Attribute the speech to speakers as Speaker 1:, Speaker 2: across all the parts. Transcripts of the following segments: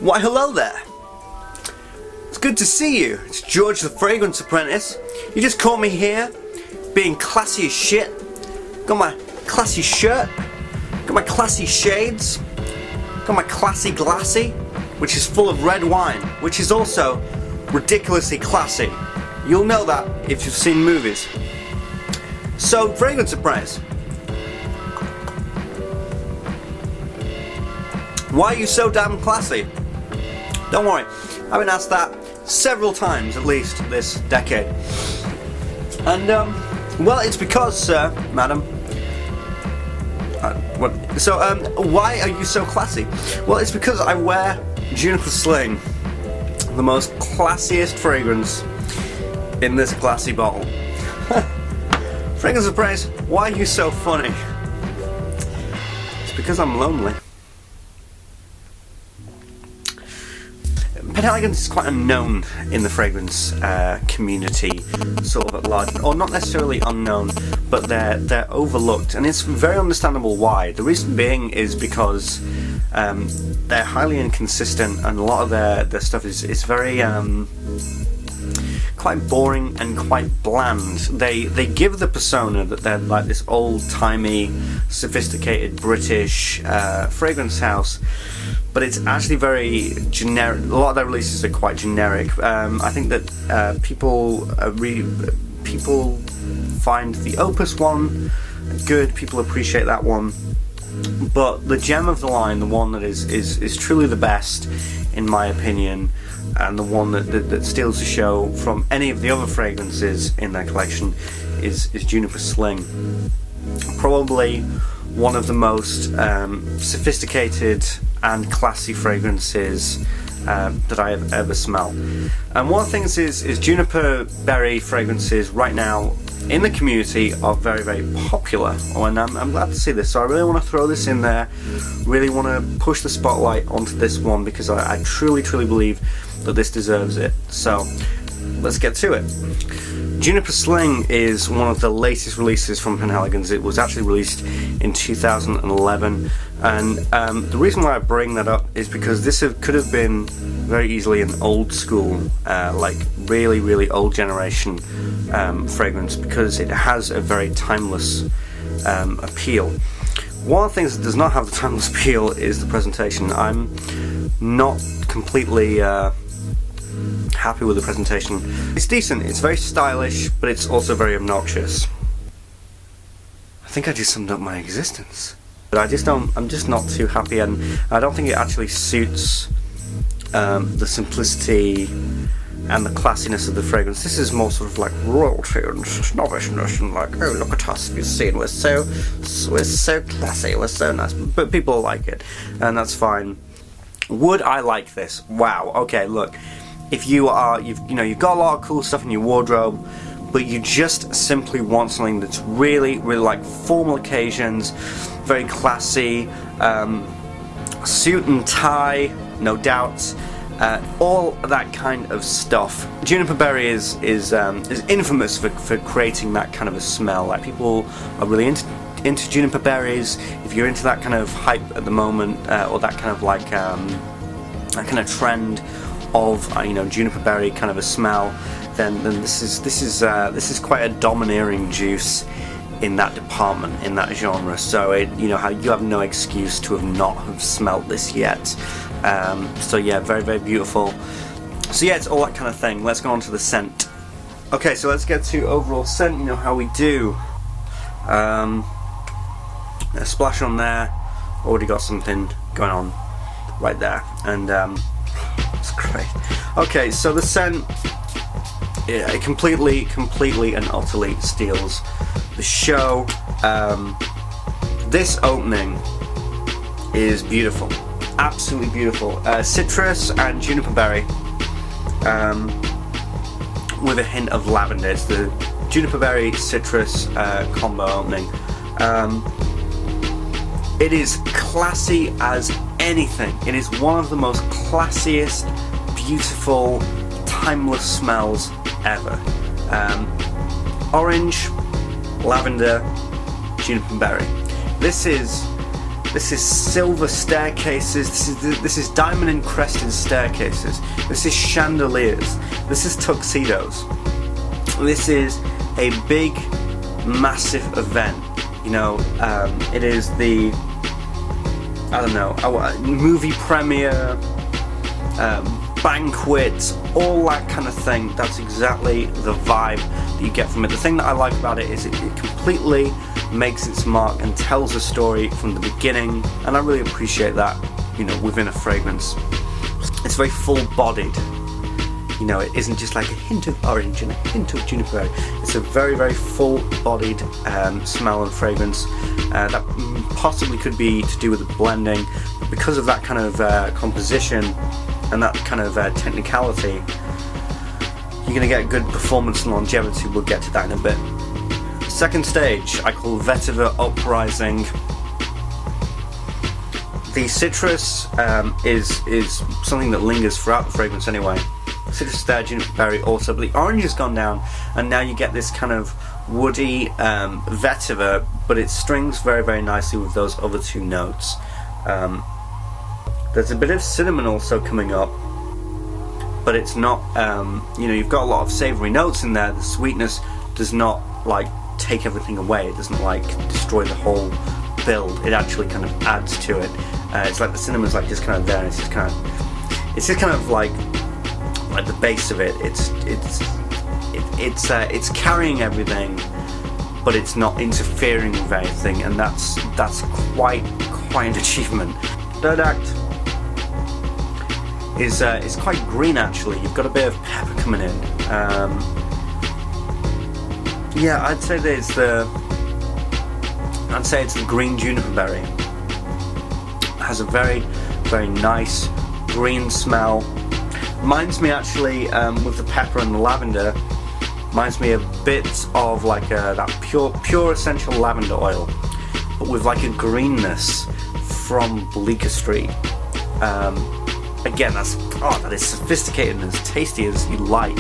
Speaker 1: Why hello there. It's good to see you. It's George the Fragrance Apprentice. You just caught me here, being classy as shit. Got my classy shirt, got my classy shades, got my classy glassy, which is full of red wine, which is also ridiculously classy. You'll know that if you've seen movies. So, Fragrance Apprentice. Why are you so damn classy? Don't worry, I've been asked that several times at least this decade. And, well, it's because, sir, madam. Why are you so classy? Well, it's because I wear Juniper Sling, the most classiest fragrance in this glassy bottle. Fragrance Apprentice, why are you so funny? It's because I'm lonely. Penhaligon's is quite unknown in the fragrance community, sort of at large, or not necessarily unknown, but they're overlooked, and it's very understandable why. The reason being is because they're highly inconsistent, and a lot of their stuff is very quite boring and quite bland. They give the persona that they're like this old-timey, sophisticated British fragrance house, but it's actually very generic. A lot of their releases are quite generic. I think that people find the Opus one good. People appreciate that one, but the gem of the line, the one that is truly the best, in my opinion, and the one that steals the show from any of the other fragrances in their collection, is Juniper Sling. Probably one of the most sophisticated and classy fragrances that I have ever smelled. And one of the things is juniper berry fragrances right now in the community are very, very popular, and I'm glad to see this. So I really want to throw this in there, really want to push the spotlight onto this one, because I truly believe that this deserves it. So let's get to it. Juniper Sling is one of the latest releases from Penhaligon's. It was actually released in 2011, and the reason why I bring that up is because this could have been very easily an old school, like really old generation fragrance, because it has a very timeless appeal. One of the things that does not have the timeless appeal is the presentation. I'm not completely happy with the presentation. It's decent, it's very stylish, but it's also very obnoxious. I think I just summed up my existence. But I'm just not too happy, and I don't think it actually suits the simplicity and the classiness of the fragrance. This is more sort of like royalty and snobbishness, and like, oh, look at us, you've seen, we're so classy, we're so nice. But people like it, and that's fine. Would I like this? Wow. Okay, look. If you've got a lot of cool stuff in your wardrobe, but you just simply want something that's really like formal occasions, very classy, suit and tie, no doubt, all that kind of stuff. Juniper berry is infamous for creating that kind of a smell. Like, people are really into juniper berries. If you're into that kind of hype at the moment, or that kind of like that kind of trend of juniper berry kind of a smell, then this is quite a domineering juice in that department, in that genre. So you have no excuse to not have smelt this yet. So yeah, very beautiful. So yeah, it's all that kind of thing. Let's go on to the scent. Okay, so let's get to overall scent. You know how we do. A splash on there. Already got something going on right there, and it's great. Okay, so the scent, it completely and utterly steals the show. This opening is beautiful, absolutely beautiful. Citrus and juniper berry, with a hint of lavender. It's the juniper berry citrus combo opening. It is classy as anything. It is one of the most classiest, beautiful, timeless smells ever. Orange, lavender, juniper berry. This is This is silver staircases. This is diamond encrusted staircases. This is chandeliers. This is tuxedos. This is a big, massive event. You know, it is the, I don't know, movie premiere, banquet, all that kind of thing. That's exactly the vibe that you get from it. The thing that I like about it is it completely makes its mark and tells a story from the beginning, and I really appreciate that, you know, within a fragrance. It's very full-bodied. You know, it isn't just like a hint of orange and a hint of juniper berry. It's a very, very full-bodied smell and fragrance that possibly could be to do with the blending, but because of that kind of composition and that kind of technicality, you're going to get good performance and longevity. We'll get to that in a bit. Second stage I call Vetiver Uprising. The citrus is something that lingers throughout the fragrance anyway. Citrus is there, juniper berry also, but the orange has gone down, and now you get this kind of woody vetiver, but it strings very, very nicely with those other two notes. There's a bit of cinnamon also coming up, but it's not, you know, you've got a lot of savoury notes in there. The sweetness does not like take everything away. It doesn't like destroy the whole build. It actually kind of adds to it. It's like the cinnamon's like just kind of there, and it's just kind of like the base of it. It's carrying everything, but it's not interfering with anything, and that's quite an achievement. Third act is quite green actually. You've got a bit of pepper coming in. Yeah, I'd say it's the green juniper berry. It has a very, very nice green smell. Reminds me actually, with the pepper and the lavender, reminds me a bit of like that pure essential lavender oil, but with like a greenness from Bleecker Street. Again, that is sophisticated and as tasty as you like.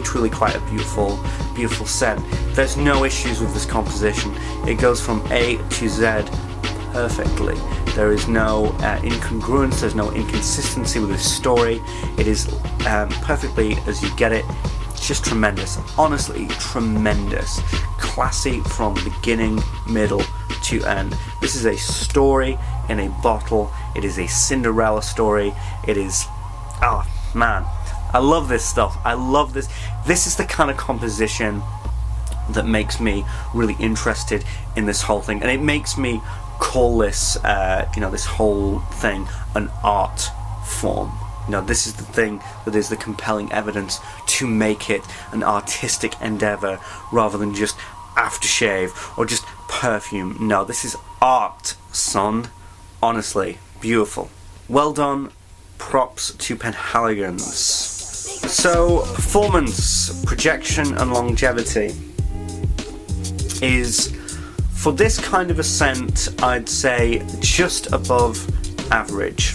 Speaker 1: Truly quite a beautiful scent. There's no issues with this composition. It goes from A to Z perfectly. There is no incongruence, there's no inconsistency with this story. It is perfectly as you get it. It's just tremendous. Honestly, tremendous. Classy from beginning, middle to end. This is a story in a bottle. It is a Cinderella story. It is, oh man, I love this stuff. I love this. This is the kind of composition that makes me really interested in this whole thing, and it makes me call this, you know, this whole thing an art form. You know, this is the thing that is the compelling evidence to make it an artistic endeavor rather than just aftershave or just perfume. No, this is art, son. Honestly, beautiful. Well done. Props to Penhaligon's. So, performance, projection and longevity is, for this kind of a scent, I'd say just above average.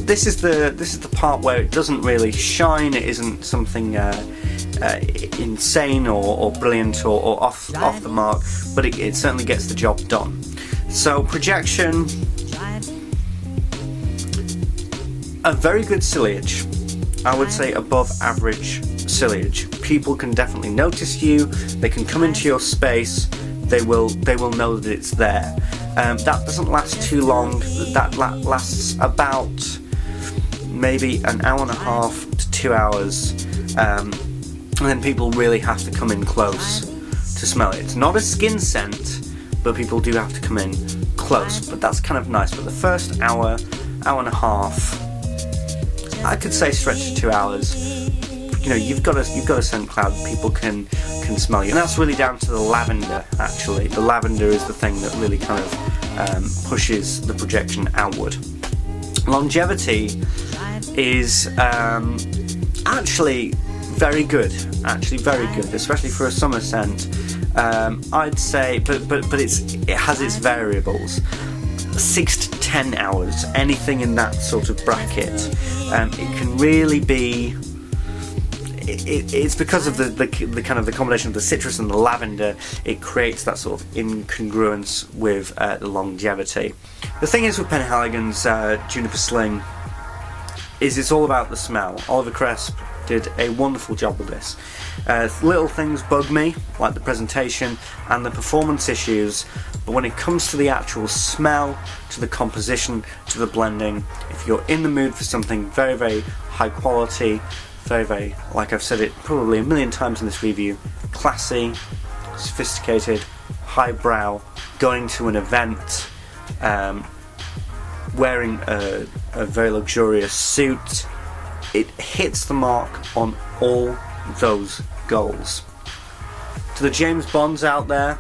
Speaker 1: This is the part where it doesn't really shine. It isn't something insane or brilliant or off the mark, but it certainly gets the job done. So projection, a very good ciliage. I would say above average ciliage. People can definitely notice you. They can come into your space. They will know that it's there. That doesn't last too long. That lasts about maybe an hour and a half to 2 hours, and then people really have to come in close to smell it. It's not a skin scent, but people do have to come in close. But that's kind of nice. But the first hour and a half, I could say stretch to 2 hours. You know, you've got a scent cloud. People can smell you, and that's really down to the lavender. Actually, the lavender is the thing that really kind of pushes the projection outward. Longevity is actually very good. Actually, very good, especially for a summer scent. I'd say, but it has its variables. 6 to 10 hours, anything in that sort of bracket. It can really be. it's because of the kind of the combination of the citrus and the lavender. It creates that sort of incongruence with the longevity. The thing is with Penhaligon's Juniper Sling is it's all about the smell. Oliver Cresp did a wonderful job with this. Little things bug me, like the presentation and the performance issues, but when it comes to the actual smell, to the composition, to the blending, if you're in the mood for something very, very high quality, very, very, like I've said it probably a million times in this review, classy, sophisticated, highbrow, going to an event, wearing a very luxurious suit, it hits the mark on all those goals. To the James Bonds out there,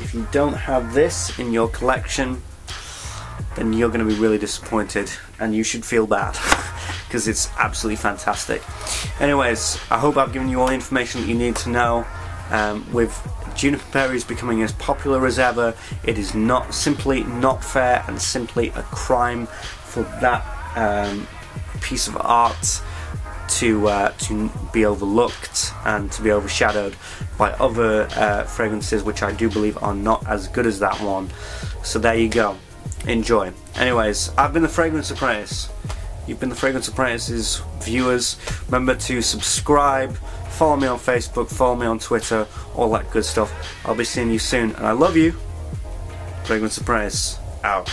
Speaker 1: if you don't have this in your collection, then you're going to be really disappointed, and you should feel bad because it's absolutely fantastic. Anyways, I hope I've given you all the information that you need to know. With juniper berries becoming as popular as ever, it is not simply not fair and simply a crime for that piece of art to be overlooked and to be overshadowed by other fragrances which I do believe are not as good as that one. So there you go, enjoy. Anyways, I've been the Fragrance Apprentice. You've been the Fragrance Apprentice's viewers. Remember to subscribe, follow me on Facebook, follow me on Twitter, all that good stuff. I'll be seeing you soon, and I love you. Fragrance Apprentice out.